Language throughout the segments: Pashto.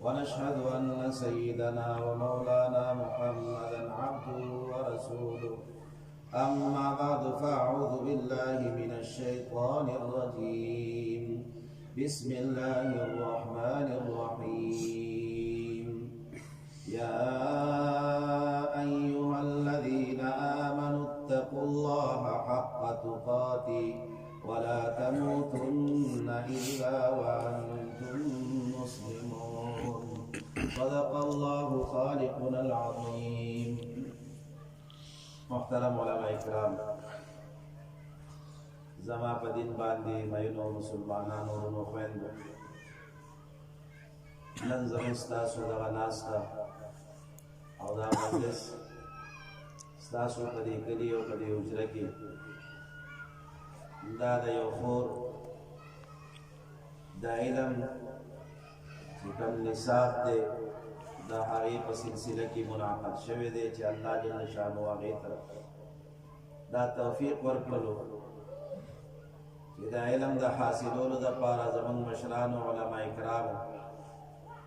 ونشهد أن سيدنا ومولانا محمدا عبده ورسوله أما بعد فأعوذ بالله من الشيطان الرجيم بسم الله الرحمن الرحيم يا أيها الذين آمنوا اتقوا الله حق تقاته ولا تموتن إلا وأنتم مسلمون صدق الله خالقنا العظيم. محترم علماء اکرام، زما په دین باندې مینو مسلمانانو ورونو خویندو، نن زموږ ستاسو دغه ناسته او دا مجلس ستاسو په دې کلي او په دې حجره کې دا د یو خور د علم چې کوم نصاب دی د هغې په سلسله کې منعقد شوی دی چې الله جل شانه هغې ته دا توفیق ورکړلو چې د علم د حاصلولو دپاره زموږ مشرانو علما کرامو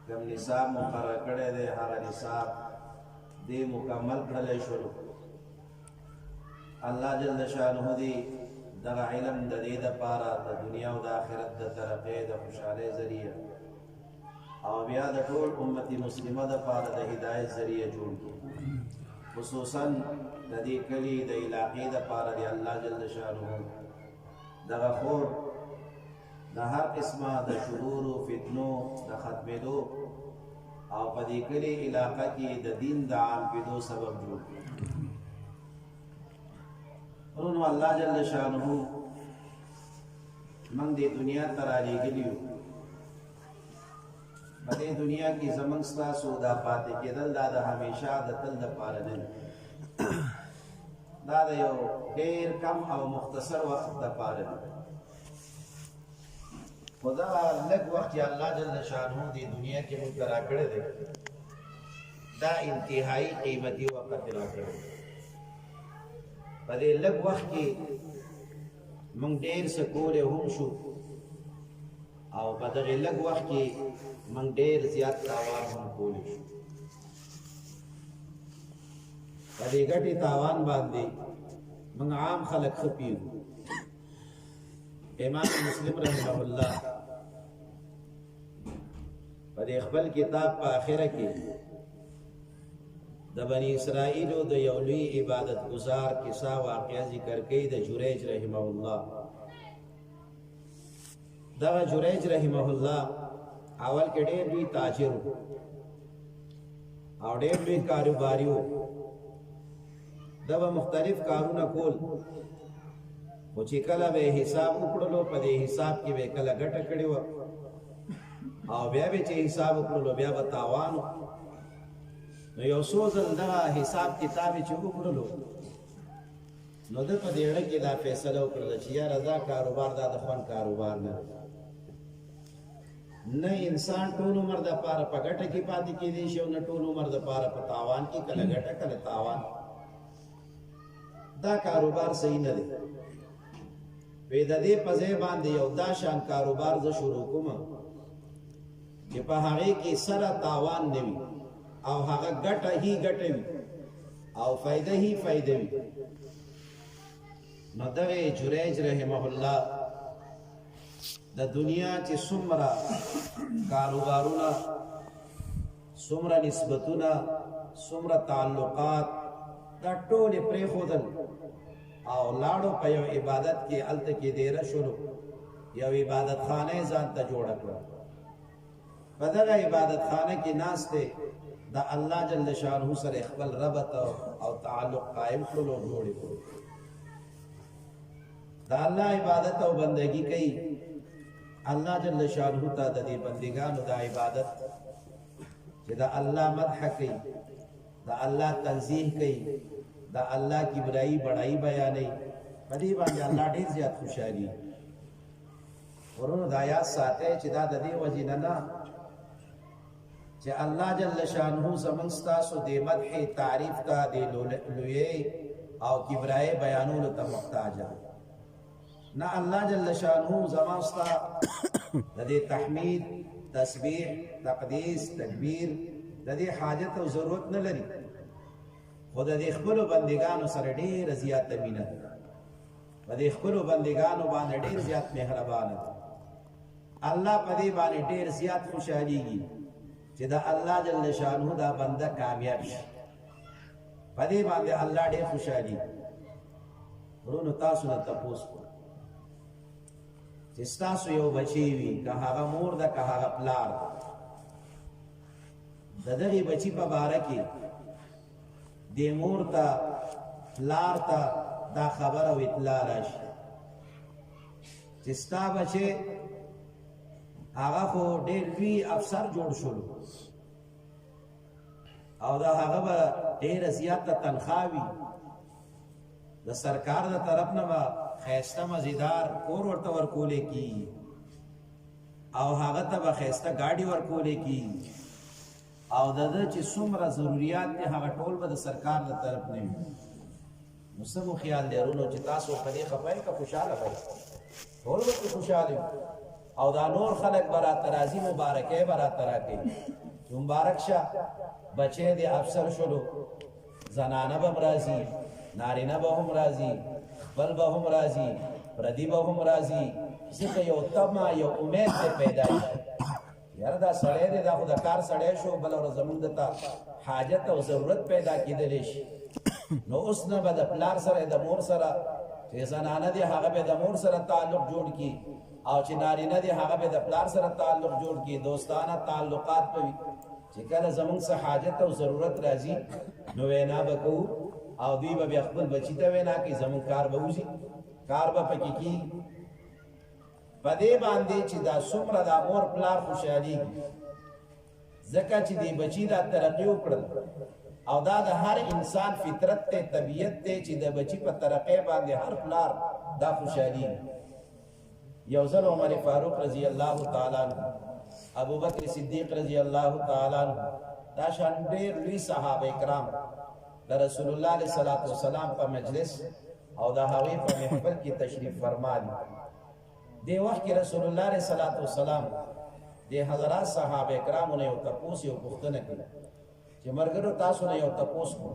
کوم نصاب مقرر کړی دی هغه نصاب دې مکمل کړلی شولو. الله جل شانه دې دغه علم د دې دپاره د دنیا او د آخرت د ترقۍ د خوشحالۍ ذریعه او بیا د ټول امت مسلمه دپاره د هدایت ذریعه جوړ کړي، خصوصا د دې کلي د علاقې دپاره د الله جل شانه دغه خور د هر قسمه د شرورو فتنو د ختمېدو او په دې کلي علاقه کې د دین د عام کېدو سبب جوړ کړي. ورونو، الله جل شانه موږ دې دنیا ته رالیږلي یو. په دې دنیا کې زموږ ستاسو دا پاتې کېدل دا د همیشه د تل دپاره نه دي، دا د یو ډېر کم او مختصر وخت دپاره دی. خو دغه لږ وخت چې الله جل شانه دې دنیا کې موږ ته راکړی دی، دا انتهایي قیمتي وخت یې راکړی دی. په دې لږ وخت کې موږ ډېر څه کولی هم شو او په دغې لږ وخت کې موږ ډېر زیات تاوان هم کولی شو. په دې ګټې تاوان باندې موږ عام خلک ښه پوهېږو. امام مسلم رحمه الله په دې خپل کتاب په آخره کې د بني اسرائیلو د یو لوی عبادت گزار کیسه واقعه ذکر کوي د جریج رحمه الله. دغه جریج رحمه الله اول کې ډېر لوی تاجر او ډېر لوی کاروباري و. دا به مختلف کارونه کول، خو چې کله به حساب وکړلو په دې حساب کې به کله ګټه کړې وه او بیا به چې حساب وکړلو بیا به تاوان و. نو یو څو ځل دغه حساب کتاب یې چې وکړلو نو ده په دې اړه کې دا فیصله وکړله چې یاره دا کاروبار دا د خوند کاروبار نه دی. نه انسان ټول عمر دپاره په ګټه کې پاتې کېدی شي او نه ټول عمر دپاره په تاوان کې، کله ګټه کله تاوان. دا کاروبار صحیح نه دی. وی د دې په ځای باندې یو دا شان کاروبار زه شروع کوم چې په هغې کې سره تاوان نه وي او هغه ګټه هی ګټه وي او فایده هی فایده وي. نو دغه جریج رحمه الله د دنیا چې څومره کاروبارونه، څومره نسبتونه، څومره تعلقات، دا ټول یې پرېښودل او لاړو په یو عبادت کې هلته کې دیره شولو، یو عبادت خانه یې ځان ته جوړه کړه. په دغه عبادت خانه کې ناست دی د الله جل شانه سره خپل ربط او تعلق قائم کړلو، جوړ یې کړو. د الله عبادت او بندگی کوي. الله جل شانه ته د دې بندګانو د عبادت چې د الله مدح کوي، د الله تنزیه کوي، د الله کبرایي بڑائی بیانوي، په دې باندې الله ډېر زیات خوشحالي. ورونو دا یاد ساتئ چې دا د دې وجې نه چې الله جل شانه زموږ ستاسو د مدح تعریف ته د لویۍ او کبرایي بیانولو ته محتاج دی. نه الله جل شانه زما ستا د دې تحمید تسبیح تقدیس تکبیر د دې حاجت او ضرورت نه لري خو د دې خپلو بندګانو سره ډېره زیاته مینه ده په دې خپلو بندګانو باندې ډېر زیات مهربانه ده الله په دې باندې ډېر زیات خوشحالیږي چې دا الله جل شانه دا بنده کامیاب شي په دې باندې الله ډېر خوشحالیږي ورونو تاسو نه تپوس چې ستاسو یو بچی وي که هغه مور ده که هغه پلار ده د دغې بچي په باره کې دې مور ته پلار ته دا خبر او اطلاع راشي چې ستا بچی هغه خو ډېر لوی افسر جوړ شولو او دا هغه به ډېره زیاته تنخواه وي د سرکار د طرف نه به ښایسته مزیدار کور ورته ورکولی کېږي او هغه ته به ښایسته ګاډي ورکولی کېږي او د ده چې څومره ضروریات دي هغه ټول به د سرکار د طرف نه وي نو څه مو خیال دی ورونو چې تاسو په دې خفه یې که خوشحاله به ټول به پرې خوشحاله وي او دا نور خلک به راته راځي مبارکۍ به راته راکوي چې مبارک شه بچی دې افسر شولو زنانه به هم راځي نارینه به هم راځي خپل به هم راځي پردي به هم راځي ځکه یو تمه یو امید دې پیدا شي یاره دا سړی دی دا خو د کار سړی شو بله ورځ زمونږ دته حاجت او ضرورت پیدا کېدلی شي نو اوس نه به د پلار سره د مور سره چې زنانه دی هغه به د مور سره تعلق جوړ کړي او چې نارینه دی هغه به د پلار سره تعلق جوړ کړي دوستانه تعلقات به وي چې کله زمونږ څه حاجت او ضرورت راځي نو وینا به کوو او دوی به بیا خپل بچي ته وینا کوي زمونږ کار به وځي کار به پکې کېږي په دې باندې چې دا څومره دا مور پلار خوشحالېږي ځکه چې دې بچي دا ترقي وکړل او دا د هر انسان فطرت ته طبیعت ته چې د بچي په ترقی باندې هر پلار دا خوشحالېږي یو ځل عمر فاروق رضی الله تعالی عنہ ابو بکر صدیق رضی الله تعالی عنہ دا شان ډېر لوی صحابه کرام د رسول الله علیه الصلاۃ والسلام په مجلس او د هغوی په محفل کې تشریف فرمایي دی وخت کې رسول الله علیه الصلاۃ والسلام د حضرات صحابه کرامو نه یو تپوس یو پوښتنه کړه چې مرګرو تاسو نه یو تپوس کو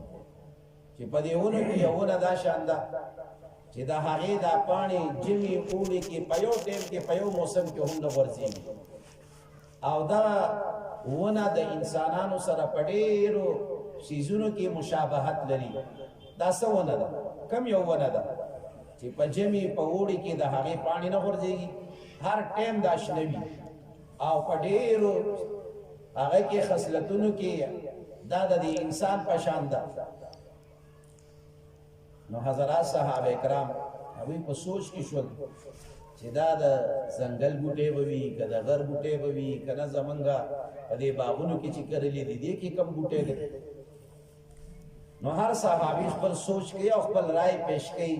چې په دې ونه کې یو ونه دا شان ده چې دا هغې دا پاڼې جمي اوړي کې په یو ټیم کې په یو موسم کې هم نه غورځېږي او دا ونه د انسانانو سره په ډېرو څیزونو کې مشابهت لري دا څه ونه ده کم یو ونه ده چې په جمي په اوړي کې د هغې پاڼې نه غورځېږي هر ټیم دا شنه وي او په ډېرو هغه کې خصلتونو کې دا د انسان په شان ده نو حضرات صحابه کرام هغوی په سوچ کې شول چې دا د ځنګل بوټی به وي که د غر بوټی به وي که نه زمونږه په دې باغونو کې چې کرلي دي دې کې کم بوټی دی نو هر صحابي خپل سوچ کوي او خپل رائے پیش کوي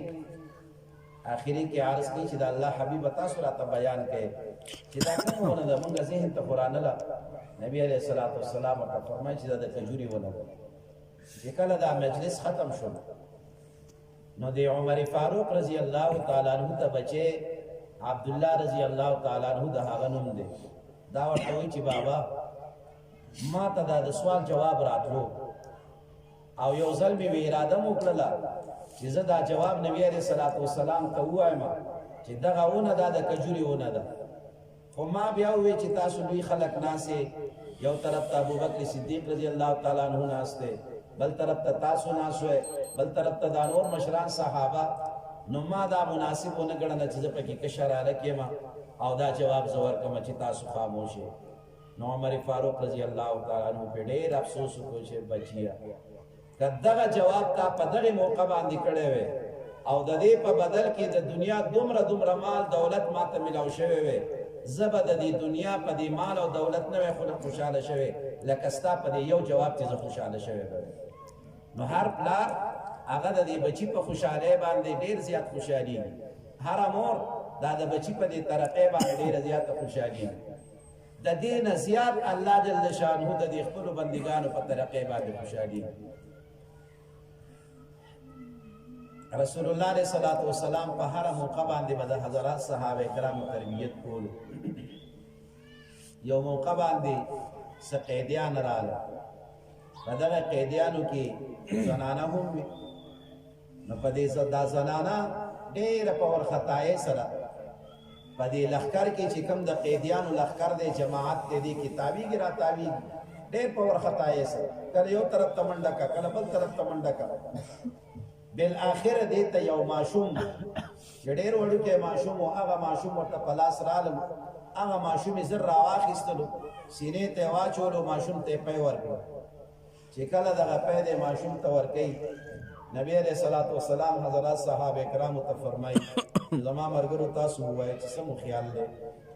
آخري کې عرض کوي چې د الله حبیب تاسو راته بیان کوي چې دا کومه ونه ده مونږ ذهن ته قرآن نه نبی علیه الصلاۃ والسلام ورته فرمایي چې دا د کجوري ونه ده چې کله دا مجلس ختم شو نو د عمر فاروق رضی الله تعالی عنہ ته بچي عبدالله رضی الله تعالی عنہ د هغه نوم دی دا ورته وایي چې بابا ما ته دا د سوال جواب راتلو او یو ځل مې اراده مو کړله چې زه دا جواب نبی علیه الصلاۃ والسلام ته ووایم چې دغه ونه دا د کجوري ونه ده خو ما بیا ووی چې تاسو لوی خلک ناسې یو طرف ته ابوبکر صدیق رضی الله تعالی عنہ ناست دی بل طرف ته تاسو ناست وئ بل طرف ته دا نور مشران صحابه نو ما دا مناسب ونه ګڼله چې زه پکې کشر هلک یم او دا جواب زه ورکړم چې تاسو خاموش یې نو عمر فاروق رضی الله تعالی عنہ پې ډېر افسوس وکړو چې بچیه که دغه جواب تا په دغې موقع باندې کړی وی او د دې په بدل کې د دنیا دومره مال دولت ما ته میلاو شوی وی زه به د دې دنیا په دې مال او دولت نه وی خوشحاله شوی لکه ستا په دې یو جواب چې زه خوشحاله شوی به نو هر پلار هغه د دې بچي په خوشحالۍ باندې ډېر زیات خوشحالېږي هره مور دا د بچي په دې ترقۍ باندې ډېره زیاته خوشحالېږي د دې نه زیات الله جل شانه د دې خپلو بندګانو په ترقۍ باندې خوشحالېږي رسول الله علیه الصلاۃ والسلام په هر موقع باندې به د حضرات صحابه کرامو تربیت کولو یو موقع باندې څه قیدیان راغله په دغه قیدیانو کې زنانه هم وي نو په دې دا زنانه ډېره په ورختایۍ سره په دې لښکر کې چې کوم د قیدیانو لښکر دی جماعت دی دې کې تاویږي را تاویږي ډېر په ورختایۍ سره کله یو طرف ته منډه کا کله بل طرف ته منډه کا بالآخر دې ته یو ماشوم چې ډېر وړوکی ماشوم و هغه ماشوم ورته په لاس رالم هغه ماشوم یې زر راواخیستلو سینې ته یې واچولو ماشوم ته یې پی ورکړو چې کله دغه پی دی ماشوم ته ورکوي نبی علیہ الصلوۃ والسلام حضرات صحابه کرامو ته فرمایي زما مرګرو تاسو وایي چې سمو خیال دی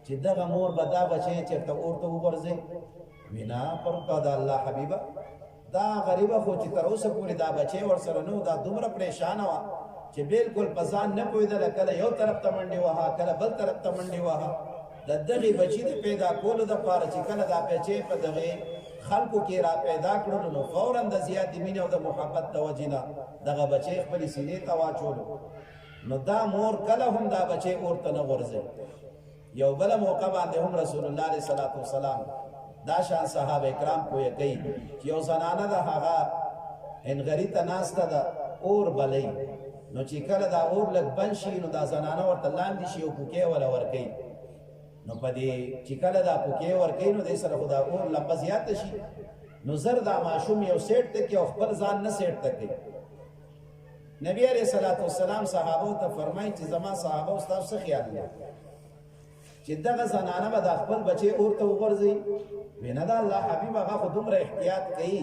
چې دغه مور به دا بچی چېرته اور ته وغورځوي وینا پرته د الله حبیبه دا غریبه خو چې تر اوسه پورې دا بچی ورسره نه و دا دومره پریشانه وه چې بالکل په ځان نه پوهېدله کله یو طرف ته منډې وهه کله بل طرف ته منډې وهه د دغې بچي د پیدا کولو دپاره چې کله دا بچی په دغې خلکو کې را پیدا کړلو نو فوراً د زیاتې مینې او د محبت د وجې نه دغه بچی خپلې سینې ته واچولو نو دا مور کله هم دا بچی اور ته نه غورځوي یو بله موقع باندې هم رسول الله علیه صلات وسلام دا شان صحابه کرام پوهه کوي چې یو زنانه ده هغه هنغري ته ناسته ده اور بلی نو چې کله دا اور لږ بند شي نو دا زنانه ورته لاندې شي او پوکې وله ورکوي نو په دې چې کله دا پوکې ورکوي نو دې سره خو دا اور لمبه زیاته شي نو زر دا ماشوم یو سیټ ته کوي او خپل ځان نه سیټ ته کوي نبی علیہ الصلوۃ والسلام صحابه ته فرمایي چې زما صحابه استاد څه خیال لري چې دغه زنانه به د خپل بچي اور ته وغورځي وینا دا الله حبیب هغه خو دومره احتیاط کوي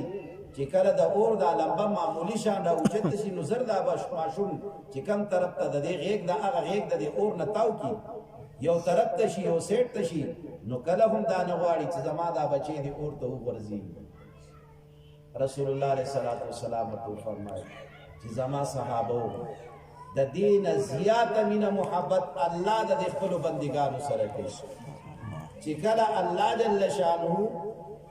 چې کله د اور دا لمبه معمولی شان راوچت شي نو زر دا ماشوم چې کم طرف ته د دې غیږ د هغه غیږ د اور نه تاو کی یو طرف ته شي یو سیټ ته شي نو کله هم دا نه غواړي چې زما دا بچي د اور ته وغورځي رسول الله علیه الصلوۃ والسلام فرمایي چې زما صحابه د دین زیات مینه محبت الله د خپل بندګانو سره کوي چې کله الله جل شانه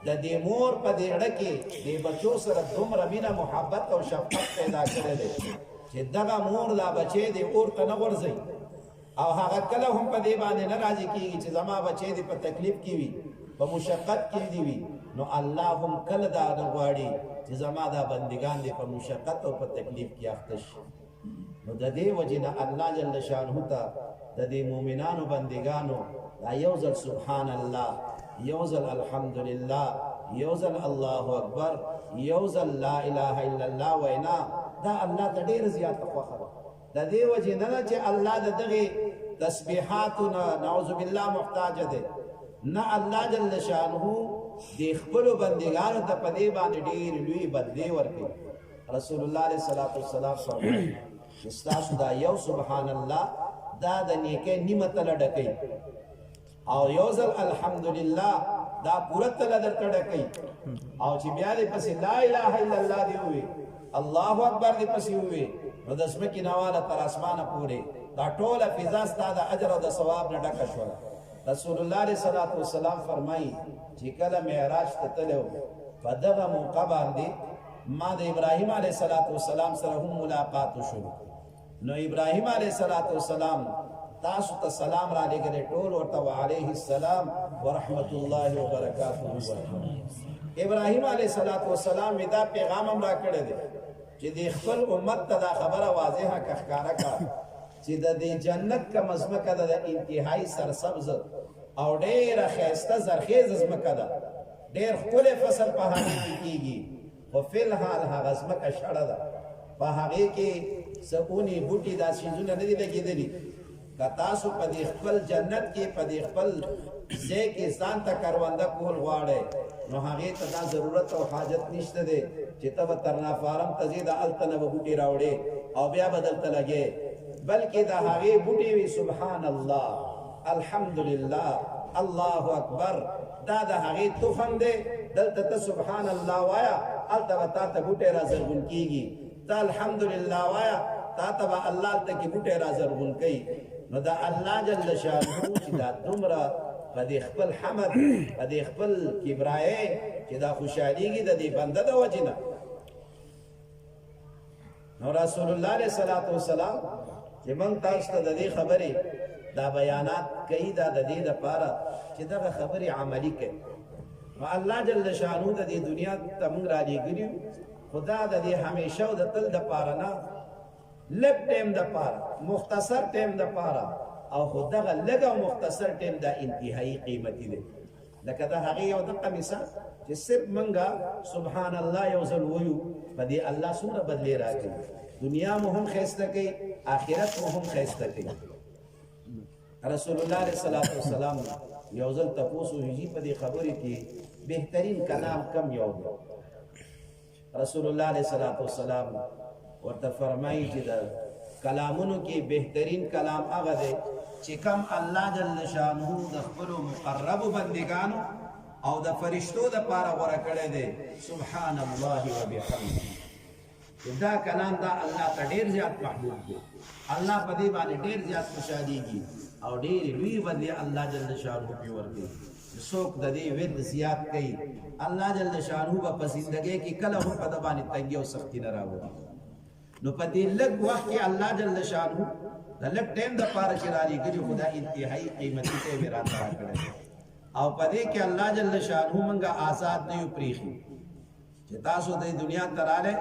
د دې مور په دې اړه کې د بچو سره دومره مینه محبت او شفقت پیدا کړی دی چې دغه مور دا بچی د اور ته نه غورځي او هغه کله هم په دې باندې نه راضي کیږي چې زما بچی دې په تکلیف کې وي په مشقت کې دی وي نو الله هم کله دا غواړي چې زما دا بندگان دې په مشقت او په تکلیف کې اخته شي نو د دې وجې نه الله جل شانه ته د دې مؤمنانو بندگانو دا یو ځل سبحان الله یو ځل الحمدلله یو ځل الله اکبر یو ځل لا اله الا الله وینا دا الله ته ډېر زیاته خوښه ده د دې وجې نه چې الله د دغې تسبیحاتو نه نعوذ بالله محتاج دی نه الله جل شانه د خپلو بندګانو ته په دې باندې ډېر لوی بدلې ورکوي رسول الله علیه الصلوۃ والسلام فرمایي چې ستاسو دا یو سبحان الله دا د نیکۍ نیمه تله ډکوي او یو ځل الحمدلله دا پوره تله درته ډکوي او چې بیا دې پسې لا اله الا الله دې ووایي الله اکبر دې پسې ووایي نو د ځمکې نه واله تر اسمانه پورې دا ټوله فضا ستا د اجر او د ثواب نه ډکه شوله رسول الله علیه صلوات والسلام فرمایي چې کله معراج ته تلو په دغه موقع باندې ما د ابراهیم علیه صلوات والسلام سره هم ملاقات وشو نو ابراهیم علیه صلوات والسلام تاسو ته سلام را لګلې ټول ورته وعليه السلام ورحمت الله وبرکاته ابراهیم علیه صلوات والسلام دا پیغام هم را کړی دی چې د خپل امت ته دا خبره واضحه ښکاره کړه چې د دې جنت کا مزمکه ده د انتهایی سرسبز او ډېره ښایسته زرخیزه ځمکه ده ډېر ښکلی فصل په هغې کې کېږي خو فی الحال هغه ځمکه شړه ده په هغې کې څه اونې بوټي دا څیزونه نه دي لګېدلي که تاسو په دې خپل جنت کې په دې خپل ځای کې ځان ته کرونده کول غواړئ نو هغې ته دا ضرورت او حاجت نشته دی چې ته به ترنا فارم ته ځې د هلته نه به بوټي راوړې او بیا به دلته لګې بلکې د هغې بوټي وي سبحان الله الحمدلله الله اکبر دا د هغې تخم دی دلته ته سبحان الله وایا هلته به تا ته بوټی را زرغون کېږي ته الحمدلله وایا تا ته به الله هلته کې بوټی را زرغون کوي نو د الله جل شانه چې دا دومره په دې خپل حمد په دې خپل کبرایۍ چې دا خوشحالېږي د دې بنده د وجې نه نو رسول الله علیه صلوات والسلام چې موږ تاسو ته د دې خبرې دا بیانات کوي دا د دې لپاره چې دغه خبرې عملي کوي نو الله جل شانو د دې دنیا ته موږ را لېږلي خدا د دې همیشه او د تل دپاره نه لږ ټیم دپاره مختصر ټیم دپاره او خو دغه لږ او مختصر ټیم دا انتهایی قیمتي دی لکه د هغې یو دقه مثال چې صرف منګه سبحان الله یو ځل ویو په دې الله څومره بدلې راکوي دنیا مو هم ښایسته کوي آخرت مو هم ښایسته کوي رسول الله علیه السلام یو ځل تپوس وشي په دې خبرې کې بهترین کلام کم یو دی رسول الله علیه السلام ورته فرمایي چې د کلامونو کې بهترین کلام هغه دی چې کم الله جل شانه د خپلو مقربو بندګانو او د فرشتو دپاره غوره کړی دی سبحان الله وبحمده دا کلام دا الله ته ډېر زیات محبوب دی الله په دې باندې ډېر زیات خوشحالېږي او ډېرې لوی بدلې الله جل شانه پرې ورکوي څوک د دې ورد زیات کوي الله جل شانه به په زندګۍ کې کله هم په ده باندې تنګي او سختي نه راوړي نو په دې لږ وخت کې الله جل شانه د لږ ټیم دپاره چې رالېږلي خو دا انتهایي قیمتي ټیم یې راته راکړی او په دې کې الله جل شانه موږ آزاد نه یو پرېښي چې تاسو د دنیا ته رالی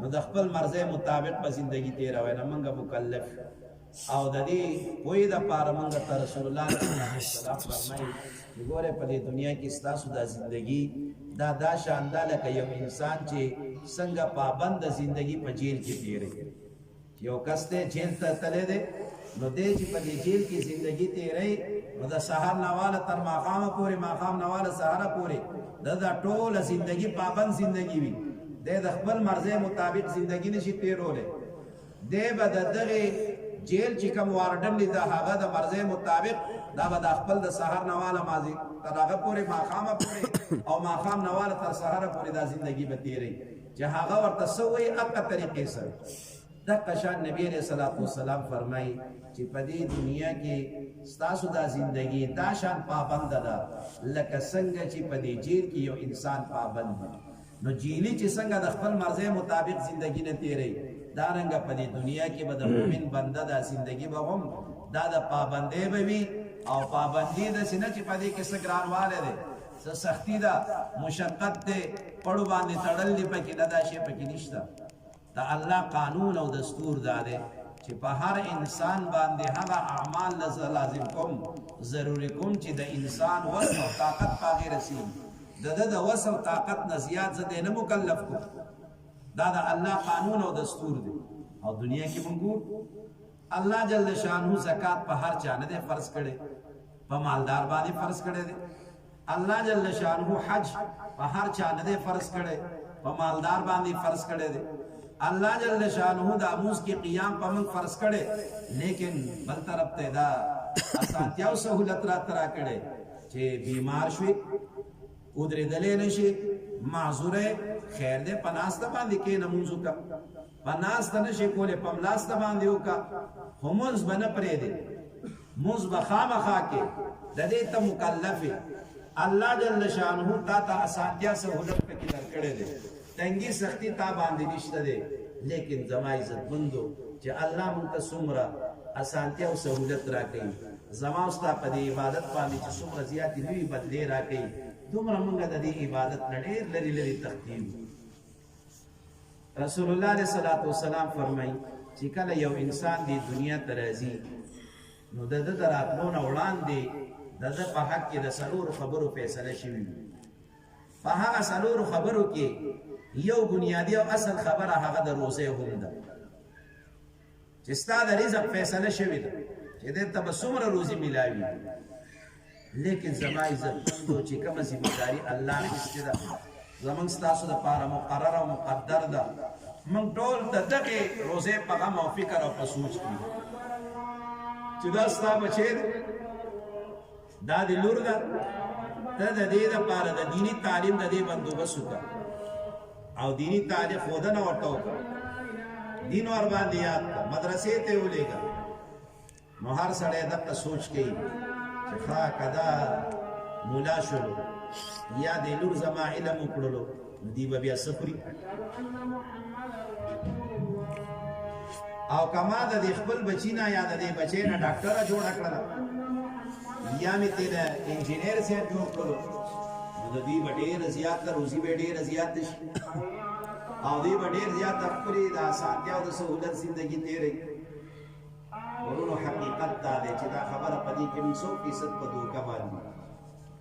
نو د خپل مرضۍ مطابق به زندګي تېروئ نه موږ مکلف او د دې پوهې دپاره موږ ته رسول الله صلی فرمایي چې ګورئ په دې دنیا کې ستاسو دا زندګي دا شان ده لکه یو انسان چې څنګه پابند د زندګي په جیل کې تېروي یو کس دی جیل ته تللی دی نو دی چې په دې جیل کې زندګي تېروي نو د سهار نه واله تر ماښامه پورې ماښام نه واله سهاره پورې دا ټوله زندګي پابند زندګي وي دی د خپل مرضۍ مطابق زندګي نشي تېرولی دی به د دغې جیل چې کوم وارډن دی د هغه د مرضۍ مطابق دا به د خپل د سهار نه واله مازی تر هغه پورې ماښامه پورې او ماښام نه واله تر سهاره پورې دا زندګي به تېروي چې هغه ورته څه وایي هغه طریقې سره دغه شان نبی علیه السلام فرمایي چې په دې دنیا کې ستاسو دا زندګي دا شان پابنده ده لکه څنګه چې په دې جیل کې یو انسان پابند دی نو جیلی چې څنګه د خپل مرضۍ مطابق زندګي نه تېروي دارنګه په دې دنیا کې به د مؤمن بنده دا زندګي به هم دا د پابندۍ به وي او پابندي داسې نه چې په دې کې څه ګرانوالی دی څه سختي ده مشقت دی پړو باندې تړل دي پکې نه دا شی پکې نشته د الله قانون او دستور دا دی چې په هر انسان باندې هغه اعمال لازم کوم ضروري کوم چې د انسان وس او طاقت پاغې رسېږي د وس او طاقت نه زیات زه دی نه مکلف کوم دا د الله قانون او دستور دی او دنیا کې مونږ الله جل شانه زکات په هر چا نه دی فرض کړی په مالدار باندې فرض کړی دی الله جل شانه حج په هر چا نه دی فرض کړی په مالدار باندې فرض کړی دی الله جل شانه د اموز کې قیام په موږ فرض کړی لیکن بل طرف ته دا اسانتیا او سہولت را ترا کړی چې بیمار شوي ودرېدلی نشي معذوره خیر دی په ناسته باندې کښېنه مونځ وکړه په ناسته نشي کولی په ملاسته باندې وکړه خو مونځ به نه پرېږدې مونځ به خامخا کې د دې ته مکلف یې الله جل شانه تا ته اسانتیا سہولت پکې درکړی دی تنګي سختی تا باندې نشته دی لیکن زما عزتمندو چې الله مونږ ته څومره اسانتیا او سہولت راکوي زما او ستا په دې عبادت باندې چې څومره زیاتې لویې بدلې راکوي دومره مونږ د دې عبادت نه ډېر لرې لرې تښتي رسول الله علیه السلام فرمایي چې کله یو انسان دې دنیا ته راځي نو د ده د راتلو نه وړاندې د ده په حق کې د څلورو خبرو فیصله شوي وي په هغه څلورو خبرو کې یو بنیادي او اصل خبره هغه د روزې هم ده چې ستا د رزق فیصله شوې ده چې دې ته به څومره روزي میلاوي لیکن زما عزتمندو چې کومه ذمہداري الله اخیستې ده زموږ ستاسو دپاره مقرره او مقدر ده موږ ټول د دغې روزې په غم او فکر او په سوچ کې چې دا ستا بچی دی دا د لور ده ته د دې دپاره د دیني تعلیم د دې بندوبست وکړه او دینی تعلیم ښودنه ورته وکړه دین ورباندې یاد کړه مدرسې ته یې ولېږه نو هر سړی دغه سوچ کوي چې ښه که دا مولا شولو یا د لور زما علم وکړلو نو دوی به بیا څه خوري او کما د دې خپل بچی نه یا د دې بچی نه ډاکټر جوړ کړل یا می تیر انجینیر سے جوړ کړو د دې ډېر زیات روزي به ډېر زیات شي او دې ډېر زیات خپل د اسانتیا او د سہولت ژوندۍ تیرې ورونو حقیقت دا دی چې دا خبره پدې کې 100% په دوکه باندې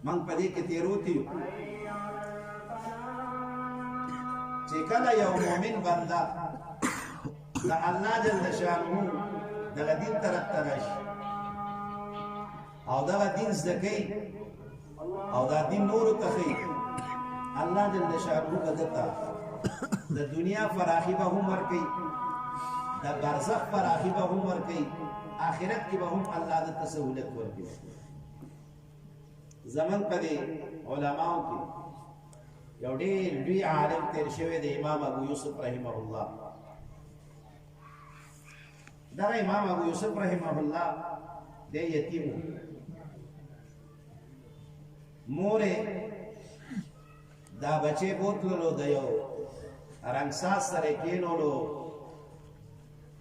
من پدې کې تیروتی چې کله یو مؤمن بنده دا الله جل شانه دغه دین طرف ته راشي او دغه دین زده او دا دین نورو ته ښیي الله جل شانه بدتا د دنیا فراخي به هم ورکوي د برزخ فراخي به هم ورکوي آخرت کې به هم الله د سہولت ورکوي زمن په دې علماو کې یو ډېر لوی عالم تیر شوی د امام ابو یوسف رحمه الله دا امام ابو یوسف رحمه الله د یتیم مورې دا بچې بوتلو د یو رنگساز سره کېنولو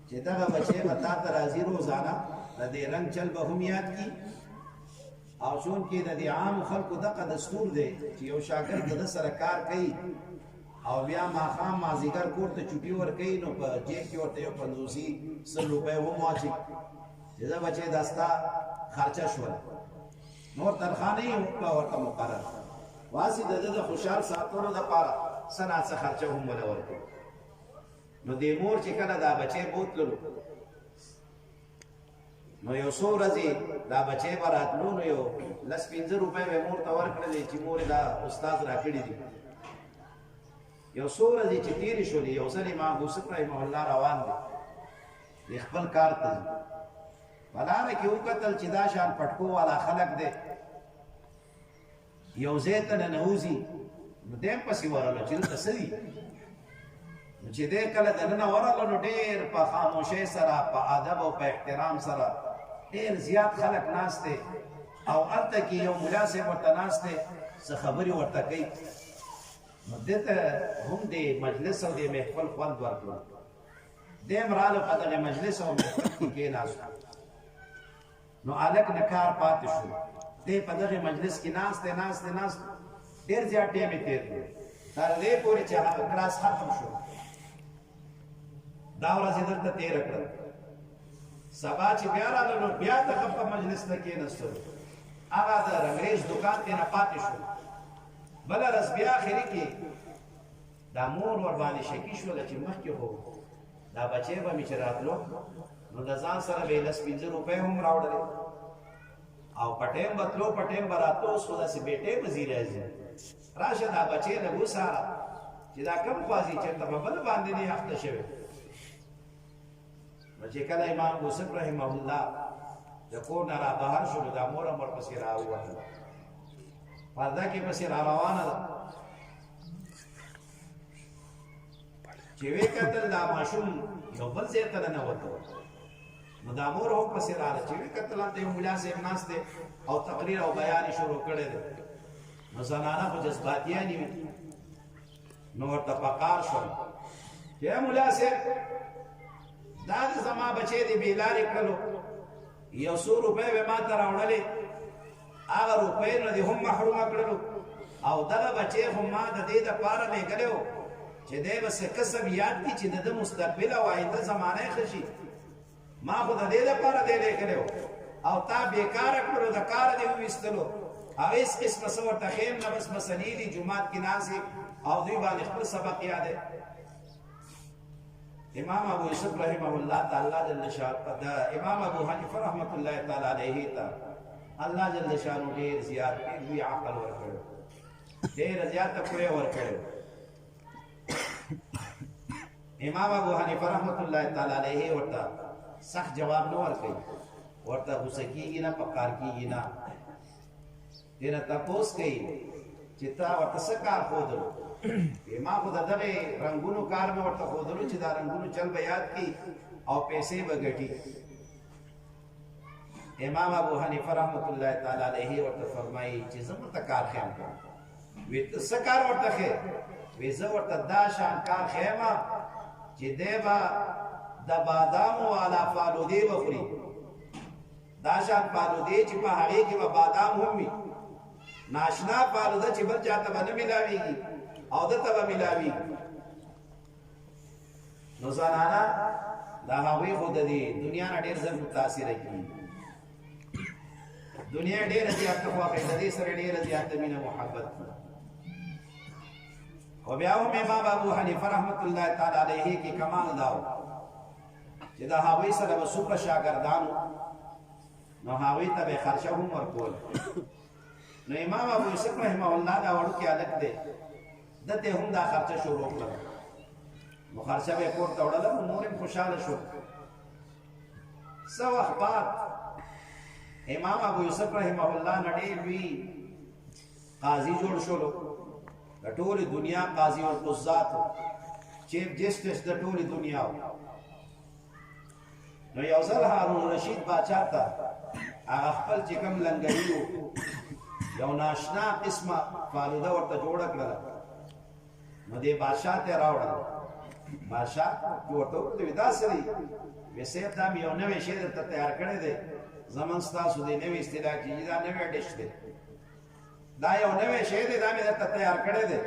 چې دغه بچې به تا ته راځي روزانه د دې رنګ چل به هم یاد کي او چون کې د دې عام خلکو دغه دستور دی چې یو شاګرد د سره کار کوي او بیا ماښام مازدیګر کور ته چوټي ورکوي نو په جیب کې ورته یو 50 روپۍ هم واچي چې دا بچې دا ستا خرچه شوله نور تنخواه نه یې ورته مقرر واسې د ده د خوشحال ساتلو دپاره څه ناڅه خرچه هم وله ورکوي نو دې مور چې کله دا بچې بوتللو نو یو څو ورځې دا بچې به راتلو نو یو 10-15 روپۍ به مور ته ورکړلې چې مورې دا استاد راکړي دي یو څو ورځې چې تېرې شولې یو ځل امام یوسف رحمه الله روان دی خپل کار ته ځي په لاره کې وکتل چې دا شان پټکو والا خلک دی یو ځای ته ننوځي نو دی هم پسې ورغلو چې دلته څه دي نو چې دی کله دننه ورغلو نو ډېر په خاموشۍ سره په ادب او په احترام سره ډېر زیات خلک ناست دی او هلته کې یو ملا صاحب ورته ناست دی څه خبرې ورته کوي نو دې ته هم د مجلس او د محفل خوند ورکړو دی هم راغلو په دغه مجلس او محفل کې کېناستو نو هلک نه کار پاتې شو دی په دغه مجلس کې ناست دی ډېر زیات ټیم یې تېر کړو تر دې پورې چې هغه کلاس ختم شو دا ورځ یې دلته تېره کړه سبا چې بیا راغلو نو بیا دغه په مجلس ته کېناستو هغه د رنګریز دوکان کې نه پاتې شو بله ورځ بیا اخري کې دا مور ورباندې شکي شوله چې مخکې خو دا بچی به مې چې راتلو نو د ځان سره به یې 10-15 روپۍ هم راوړلې او په ټیم به تلو په ټیم به راتلو اوس خو داسې بېټۍ به ځي راځي راشه دا بچی لږ وڅاره چې دا کم خوا ځي چېرته به بل باندې نه اخته شوی نو چې کله امام یوسف رحمه الله د کور نه را بهر شو نو دا مور هم ورپسې راووتله پرده کې پسې را روانه ده چې ویې کتل دا ماشوم یو بل ځای ته ننوته نو دا مور هم پسې راغله چې ویې کتل هلته یو ملا صاحب ناست دی او تقریر او بیان یې شروع کړی دی نو زنانه خو جذباتیانې وي نو ورته پکار شول چې ملا صاحب دا د زما بچی دی بې لارې کړلو یو څو روپۍ به ما ته راوړلې هغه روپۍ نه دې هم محرومه کړلو او دغه بچی خو ما د دې دپاره لېږلی و چې دی به څه کسب یاد کړي چې د ده مستقبل او آینده زمانه یې ښه شي ما خو د دې دپاره دی لېږلی و او تا بېکاره کړلو د کاره دې وویستلو او هېڅ قسمه څه ورته ښیم نه بس مسلې دي جومات کې ناست او دوی باندې خپل سبق یاد دی امام ابو یوسف رحمه الله تعالی جل شانه دا امام ابو حنیفه رحمت الله تعالی علیه ته الله جل شانه ډېر زیات لوی عقل ورکړو ډېر زیات پوهه ورکړو امام ابو حنیفه رحمت الله تعالی علیه ورته سخت جواب نه ورکړي ورته غوسه کېږي نه پکار کېږي نه دې نه تپوس کوي چې تا ورته څه کار ښودلو ما خو د دغې رنګونو کار مې ورته ښودلو چې دا رنګونو چل به یاد کړي او پیسې به ګټي امام ابو حنیفه رحمت الله تعالی علیه ورته فرمایي چې زه ورته کار ښیم وی ته څه کار ورته ښې وی زه ورته دا شان کار ښیم چې دی به د بادام والا فالودې وخوري دا شان فالودې چې په هغې کې به بادام هم وي ناشنا فالوده چې بل چاته به نه میلاویږي او دته به میلاویږي نو زنانه دا هغوی خو د دې دنیا نه ډېر زر متاثره کېږي دنیا ډېره زیاته خوښوي د دې سره ډېره زیاته مینه محبت او بیا هم امام ابو حنیفه رحمت الله تعالی علیه کې کمال داو چې دا هغوی سره به څومره شاګردانو نو هغوی ته به خرچه هم ورکول نو امام ابو یوسف رحمه الله دا وړوکی هلک دی دته هم دا خرچه شروع کړه نو خرچه به یې کور ته وړله نو مور یې خوشحاله شو څه وخت بعد امام ابو یوسف رحمه الله نه ډېر لوی قاضي جوړ شولو د ټولې دنیا قاضي القضات چیف جسټس د ټولې دنیا نو یو ځل هارون رشید باچا ته هغه خپل چې کوم لنګري یو ناشنا قسمه فالوده ورته جوړه کړله نو دې بادشاه ته راوړل بادشاه ورته وکړه داسې دی وی صاحب دا مې یو نوی شی درته تیار کړی دی زمون ستاسو دی نوی اصطلاح کېږي دا نوی ډش دی دا یو نوی شی دی دا مې درته تیار کړی دی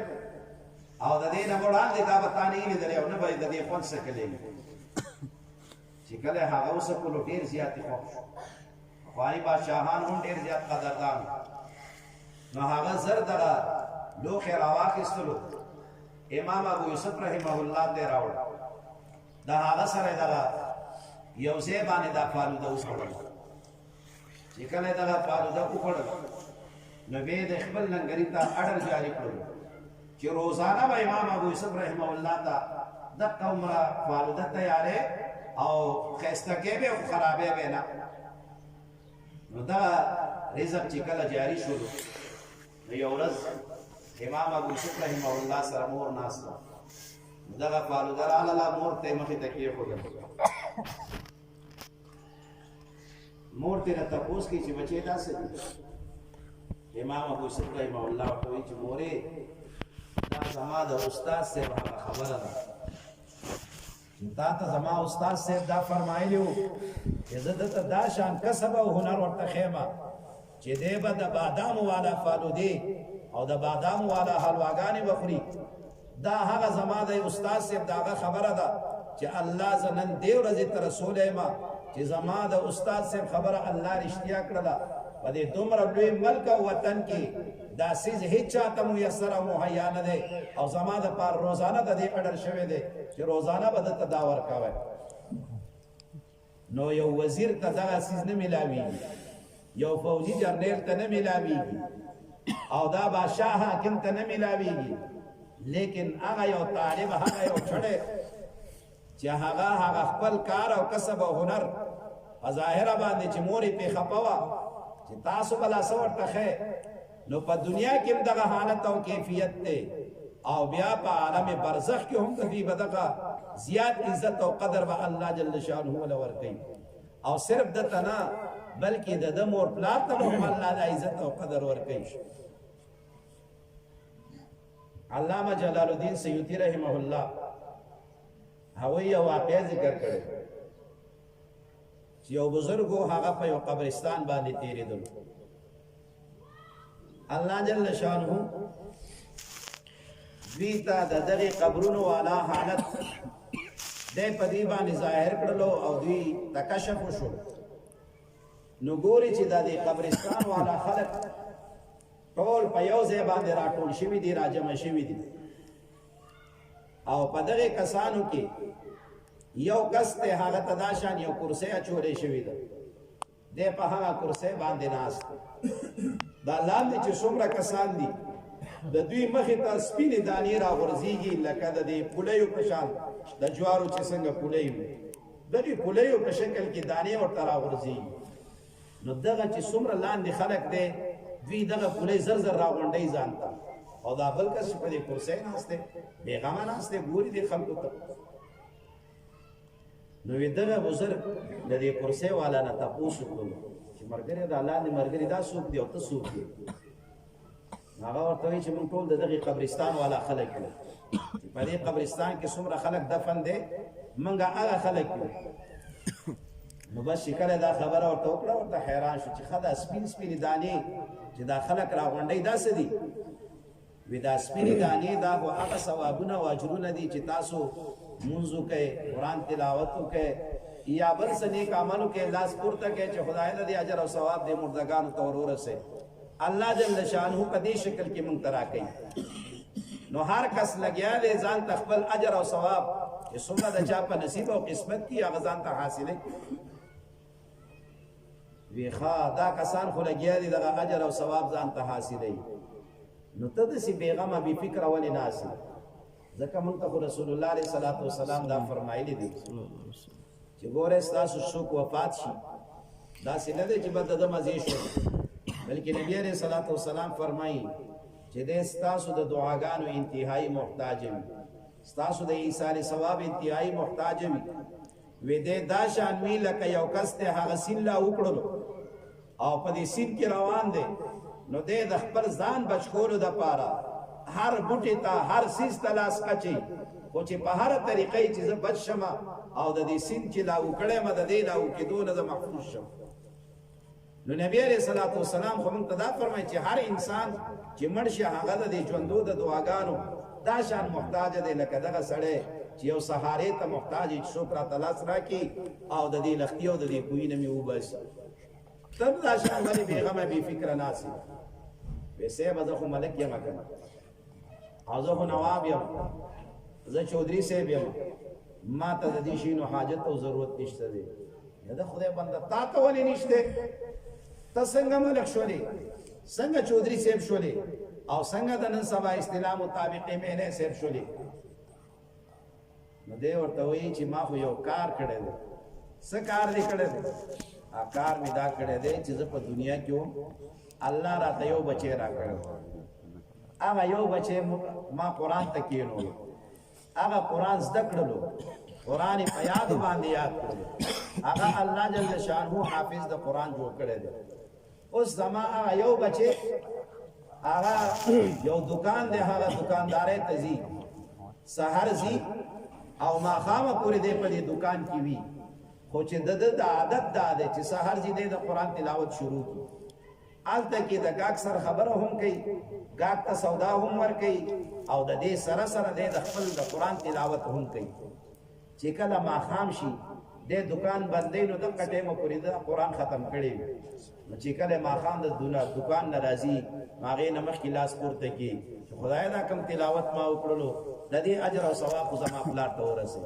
او د دې نه وړاندې دا به تا نه وي لیدلی او نه به یې د دې خوند څکلی چې کله هغه وڅکلو ډېر زیات یې خوښ شو افغاني بادشاهان هم ډېر زیات قدردان نو هغه زر دغه لوښی راواخیستلو امام ابو یوسف رحمه الله ته راوړ دا هغه سره دغه یو ځای باندې دا فالوده وخوړل چې کله یې دغه فالوده وخوړل نو بیا یې د خپل لنګري ته اډر جاري کړل چې روزانه به امام ابو یوسف رحمه الله ته دقه عمره فالوده تیارې او ښایسته کېبې او خرابې به نه نو دغه رزق چې کله جاري شولو نو یو ورځ امام ابو یوسف رحمه الله سره مور ناسته دغه فالوده راغله مور ته یې مخې ته کېښودل مور ته نه تپوس کوي چې بچی داسې دي امام ابو یوسف رحمه الله ورته وایي چې مورې دا زما د استاد صاحب هغه خبره ده چې تا ته زما استاد صاحب دا فرمایلی وو چې زه دته دا شان کسب او هنر ورته ښیمه چې دی به د بادامو والا فالودې او د بادامو والا حلواګانې به خوري دا هغه زما د استاد صاحب د هغه خبره ده چې الله زه نن دې ورځې ته رسولی یم چې زما د استاد صاحب خبره الله رښتیا کړله په دې دومره لوی ملک او وطن کې دا څیز هیڅ چاته میسر او مهیا نه دی او زما دپاره روزانه د دې اډر شوی دی چې روزانه به درته دا ورکوی نو یو وزیر ته دغه څیز نه میلاویږي یو فوجي جرنیل ته نه میلاویږي او دا بادشاه حاکم ته نه میلاویږي لیکن هغه یو طالب هغه یو چړی چې هغه خپل کار او کسب او هنر په ظاهره باندې چې مور یې پې خفه وه چې تاسو به لا څه ورته ښی نو په دنیا کې هم دغه حالت او کیفیت دی او بیا په عالم برزخ کې هم د دوی به دغه زیات عزت او قدر به الله جل شانه له ورکوي او صرف دته نه بلکې د ده مور پلار ته به هم الله د عزت او قدر ورکوي علامه جلال الدین سیوطي رحمه الله هغوی یو واقعه ذکر کړی چې یو بزرګو هغه په یو قبرستان باندې تېرېدلو الله جل شانه دوی ته د دغې قبرونو والا حالت دی په دې باندې ظاهر کړلو او دوی ته کشف وشو نو ګوري چې دا د قبرستان والا خلک ټول په یو ځای باندې راټول شوي دي راجمع شوي دي او په دغې کسانو کې یو کس ته هغه ته دا شان یو کرسۍ اچولې شوې ده دی په هغه کرسۍ باندې ناست دا لاندې چې څومره کسان دي د دوی مخې ته سپینې دانې راغورځېږي لکه د دې پولیو په شان د جوارو چې څنګه پولی وي د دې پولیو په شکل کې دانې ورته راغورځېږي نو دغه چې څومره لاندې خلک دی دوی دغه پولی زر زر راغونډوي ځان ته او دا بل کس په دې کرسۍ ناست دی بېغمه ناست دی ګوري دې خلکو ته نو دغه بزرګ د دې کرسۍ والا نه تپوس وکړو چې ملګری دا لاندې ملګري دا څوک دی او ته څوک دی هغه ورته وایي چې موږ ټول د دغې قبرستان والا خلک یو چې په دې قبرستان کې څومره خلک دفن دی منګه هغه خلک نو بس شکل دا خبره ورته وکړه ورته حیران شو چې خدا سپین سپین دانې چې دا خلک راغونډي دا څه دي وی دا سپین دانې دا هغه ثوابونه او اجرونه دي چې تاسو منځو کې قرآن تلاوت کې یا بل څه نیک عملو کې لاس پورته کې چې خدای دې اجر او ثواب دې مردگانو ته ورسه الله جل شانه په دې شکل کې مونږ ترا کوي نو هر کس لګیا دې ځان خپل اجر او ثواب چې څومره د چا په نصیب او قسمت کې هغه ځان ته حاصله وی خا دا کسان خو لګیا دي دغه اجر او ثواب ځان ته حاصله نو ته دې بیغمه بي فکر ولې ناسي ځکه مونږ ته رسول الله عليه الصلاه والسلام دا فرمایلی دي چې ګوره تاسو څوک وفات شي دا څنګه دي چې بد د مزه شو بلکې نبی عليه الصلاه والسلام فرمایي چې دې تاسو د دعاګانو انتهایی محتاج وي تاسو د ایصال ثواب انتهایی محتاج وي وې دې دا شان وی لکه یو کس ته هغه سیلا وکړو او په دې سین کې روان دي نو دې د خپل ځان بچکولو د پاره هر بوټي ته هر سیس تلاس اچي خو چې په هر طریقې چې زه بچ شم او د دې سین چې لا وکړې مده دې لا وکیدو نه محفوظ شم نو نبی عليه الصلاه والسلام خو موږ ته دا فرمایي چې هر انسان چې مرشه هغه د ژوندو د دعاګانو دا شان محتاج دی لکه دغه سړی چې یو سهارې ته محتاج چې شکر تلاش راکړي او د دې لختي او د دې کوی نه مې وباسي تب دا شان باندې بیغمه بي فکر ناسي ویسه به خو ملک یم کنه او زه خو نواب یم زه چودري صاحب یم ما ته د دې شي نو حاجت او ضرورت نشته دی دا خدای بنده تا ته ولې نشته ته څنګه ملک شولې څنګه چودري صاحب شولې او څنګه د نن سبا اصطلاح مطابق مې نه صاحب شولې نو دې ورته وایي چې ما خو یو کار کړی دی څه کار دې کړی دی کار می دا کړی دی چې په دنیا کې الله راته یو بچی را کړو هغه یو بچی ما قرآن ته کېنو هغه قرآن زده کړلو قرآن په یاد باندې یاد کړو هغه الله جل شانه حافظ د قرآن جوړ کړی دی اوس زما هغه یو بچی هغه یو دکان دی هغه دکاندارې ته ځي سحر ځي او ما خامه پورې دې په دې دکان کې وي خو چې د عادت دا ده چې سحر ځي د قرآن تلاوت شروع کی آلته کې د گاک سره خبره هم کوي گاک ته سودا هم ور کوي او د دې سره سره د خپل د قرآن تلاوت هم کوي چې کله ما خام شي د دکان بندې نو د کټه مو پوری د قرآن ختم کړي نو چې کله ما خام د دکان ناراضي ماغه نمخ کې لاس پورته کی خدای دا کم تلاوت ما وکړلو د دې اجر او ثواب زما خپل ته ورسه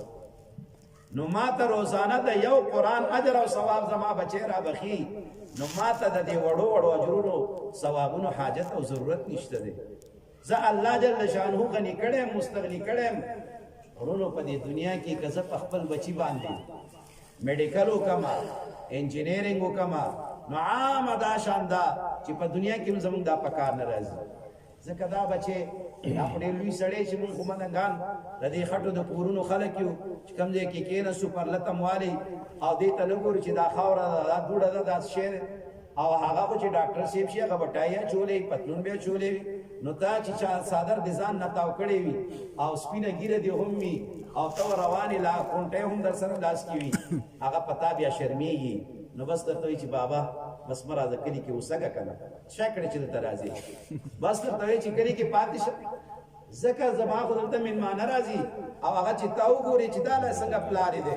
نو ما ته روزانه د یو قرآن اجر او ثواب زما بچی را بخي نو ما ته د دې وړو وړو اجرونو ثوابونو حاجت او ضرورت نشته دی زه الله جل شانه غني کړم مستغني کړم ورونو په دې دنیا کې کزه خپل بچی باندې میډیکل وکما انجینیرینګ وکما نو عام دا شاندا چې په دنیا کې زموږ دا پکار نه راځي ځکه دا بچي خپل لوی سړی چې موږ کومنګان د دې خټو د کورونو خلک یو چې کوم ځای کې کېنه سپر لتم والی او دې ته لګور چې دا خاور دا دوړه دا شیر او هغه چې ډاکټر سیب شي هغه بټایا چولې پتلون به چولې نو دا چې صادر دزان نه تاو کړی وي او سپینه ګیره دی هم وي او تو رواني لا کونټه هم در سره لاس کی وي هغه پتا بیا شرمېږي نو بس درته چې بابا بس مراد کلی کې وسګه کنه شکړې چې درازي بس درته چې کلی کې پاتې شه زکه زما خو دلته من مان راځي او هغه چې تاو ګوري چې دا له څنګه پلارې ده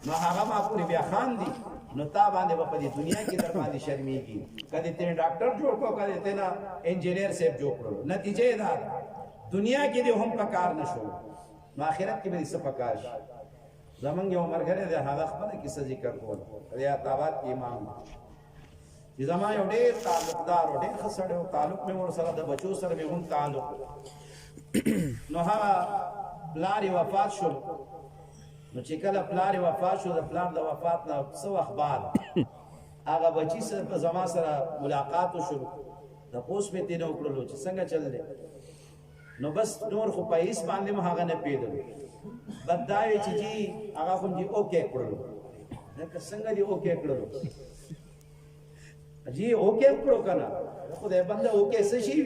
نو هغه ما پوری بیا خان دي نو تا باندې په دې دنیا کې در باندې شرمېږي کله ته ډاکټر جوړ کو کله ته نه انجینیر سیب جوړ کړو نتیجه دا دنیا کې دې هم پکار نشو نو آخرت کې به څه پکار شي زمونږ یو مرګره ده هغه خپل کیسه ذکر کول ریا تابات کې امام چې زما یو ډېر تعلقدار او ډېر خسړ او تعلق مې ور سره د بچو سره مې هم تعلق نو هغه پلار وفات شو نو چې کله پلار وفات شو د پلار د وفات نه څو اخبار هغه بچی سره په زما سره ملاقات شو د پوس مې تینه وکړلو چې څنګه چل دی نو بس نور خو پیس باندې ما هغه نه پیدل بدای چې جی هغه خو دی اوکے کړلو دا څنګه دی اوکے کړلو جی اوکے کړو کنه خدای بنده اوکے څه شي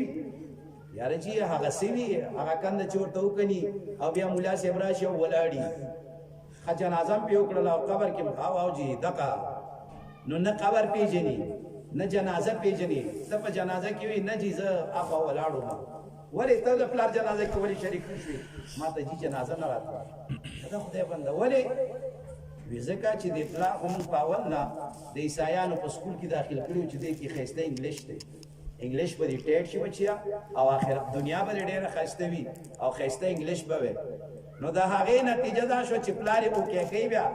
یار جی هغه سوي هغه کنده چورته وکني او بیا مولا سیبرا شو ولاړی جنازه په وکړه او قبر کې او جی دغه نو نه قبر پیژني نه جنازه پیژني د په جنازه کې وي نه جیزه ابا ولاړو ما ولې ته د پلار جنازه کې ولې شریک شوې ما ته جی جنازه نه راځي دا خدای بنده ولې ځکه چې د پلار هم پاول نه د عیسایانو په سکول کې داخل کړو چې د کې خسته انګلیش دی انګلیش په دې ټیټ شي بچیا او آخرت دنیا به ډېره خسته وي او خسته انګلیش به وي نو دا هغه نتیجه دا شو چې پلار یې وکړي کوي بیا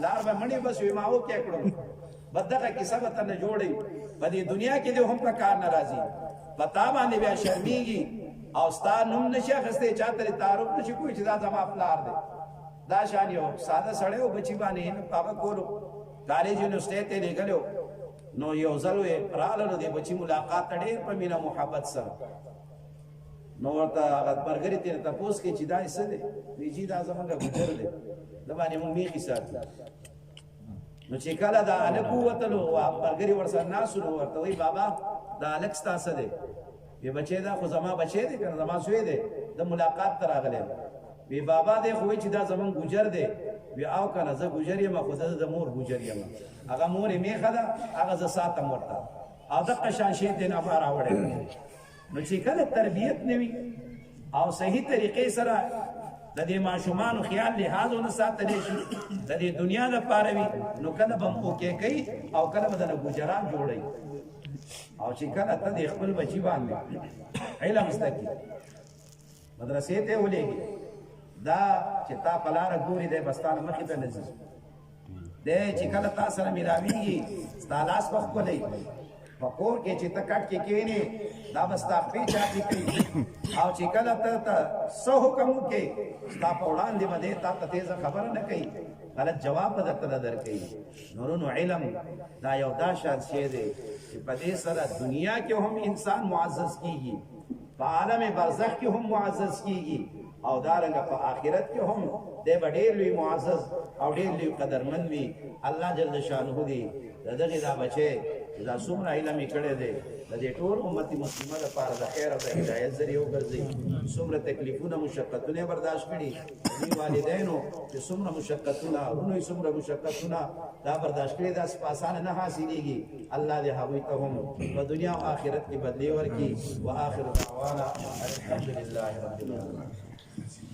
لار به مړی بس وي ما وکړي کړو بدغه کیسه به تنه جوړي په دې دنیا کې دې هم په کار ناراضي پتا باندې بیا شرمېږي او ستا نوم نشي اخیستی چاته تعارف نشي کوی چې دا زما پلار دی دا شان یو ساده سړی و بچی باندې هغه کولو کالج یونیورسټۍ ته لېږلو نو یو ځل یې راغله نو د بچي ملاقات ته ډېر په مینه محبت سره نو ورته هغه برګرې ترې تپوس کوي چې دا یې څه دی وایي جي دا زمونږ ګوجر دی ده باندې مونږ میخي ساتو نو چې کله دا هلک ووتلو برګرې ورسره ناست نو ورته وایي بابا دا هلک ستا څه دی وی بچی دا خو زما بچی دی که نه زما زوی دی د ملاقات ته راغلی وی بابا دی خو چې دا زمون ګوجر دی وی او کنه زه ګوجر یم خو زه د مور ګوجر یم هغه مور یې میخه ده هغه زه ساتم ورته او دغه شان شی دی نه راوړی نو چې کله تربیت نه وي او صحیح طریقې سره د دې ماشومانو خیال لحاظ ونه ساتلی شي د دې دنیا لپاره وي نو کله به اوکې کوي او کله به دنه ګوجران جوړوي او چې کله ته د خپل بچي باندې علم زده کړي مدرسې ته ولېږي دا چې تا په لاره ګوري دی بس تا نه مخې ته نه ځي دی چې کله تا سره ملاوېږي ستا لاس به ښکلی په کور کې چې ته کټ کې کښېنې دا به ستا خپې چاپې کوي او چې کله ته څه حکم وکړې ستا په وړاندې به دی تا ته تیزه خبره نه کوي غلط جواب به درته نه درکوي نورونو علم دا یو دا شان شی دی چې په دې سره دنیا کې هم انسان معزز کېږي په عالم برزخ کې هم معزز کېږي او دارنګه په آخرت کې هم دی به ډېر لوی معزز او ډېر لوی قدرمند وي الله جل شانه دی د دغې دا بچی چې دا څومره علم یې کړی دی د دې ټول امت مسلمه لپاره د خیر او د هدایت ذریعه وګرځي څومره تکلیفونه مشقتونه یې برداشت کړي دې والدینو چې څومره مشقتونه ورونو یې څومره مشقتونه دا برداشت کړي داسې په اسانه نه حاصلېږي الله دې هغوی ته هم په دنیا او آخرت کې بدلې ورکړي واخر دعوانا الحمد لله رب العالمین